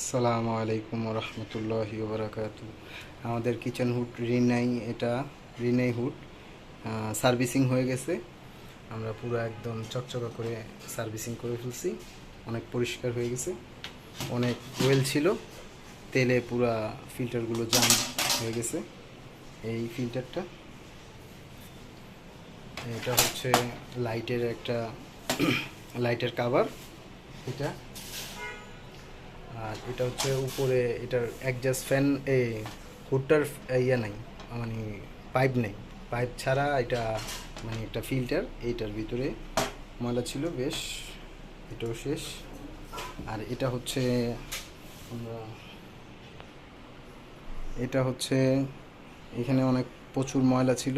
আসসালামু আলাইকুম রহমতুল্লাহি ওবরাকাতু। আমাদের কিচেন হুড রিনাই, এটা রিনাই হুড সার্ভিসিং হয়ে গেছে। আমরা পুরো একদম চকচকা করে সার্ভিসিং করে ফেলছি। অনেক পরিষ্কার হয়ে গেছে। অনেক ওয়েল ছিল, তেলে পুরা ফিল্টারগুলো জাম হয়ে গেছে। এই ফিল্টারটা, এটা হচ্ছে লাইটের একটা লাইটের কাভার এটা। আর এটা হচ্ছে উপরে, এটার অ্যাডজাস্ট ফ্যান, হুডটার ইয়ে নাই, মানে পাইপ নেই। পাইপ ছাড়া এটা মানে একটা ফিল্টার, এইটার ভিতরে ময়লা ছিল বেশ, এটাও শেষ। আর এটা হচ্ছে আমরা, এটা হচ্ছে এখানে অনেক প্রচুর ময়লা ছিল,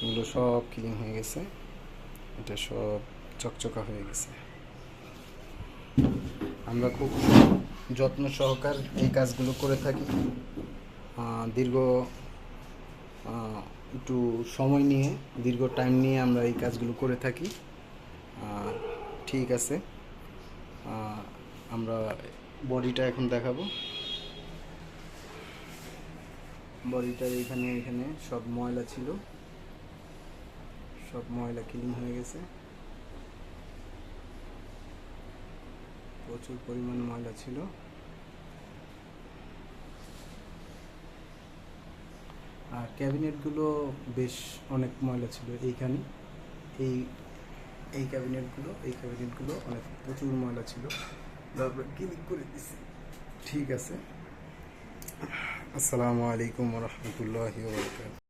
এগুলো সব ক্লিন হয়ে গেছে। এটা সব চকচকা হয়ে গেছে। আমরা খুব যত্ন সহকার এই কাজগুলো করে থাকি। দীর্ঘ একটু সময় নিয়ে, দীর্ঘ টাইম নিয়ে আমরা এই কাজগুলো করে থাকি। ঠিক আছে, আমরা বডিটা এখন দেখাবো। বডিটার এখানে এখানে সব ময়লা ছিল, সব ময়লা ক্লিন হয়ে গেছে। প্রচুর পরিমাণ ময়লা ছিল। আর ক্যাবিনেটগুলো বেশ অনেক ময়লা ছিল এইখানে। এই এই ক্যাবিনেটগুলো অনেক প্রচুর ময়লা ছিল, তারপরে ক্লিন করে দিছি। ঠিক আছে। আসসালামু আলাইকুম রহমতুল্লাহি ওয়া বারাকাতুহু।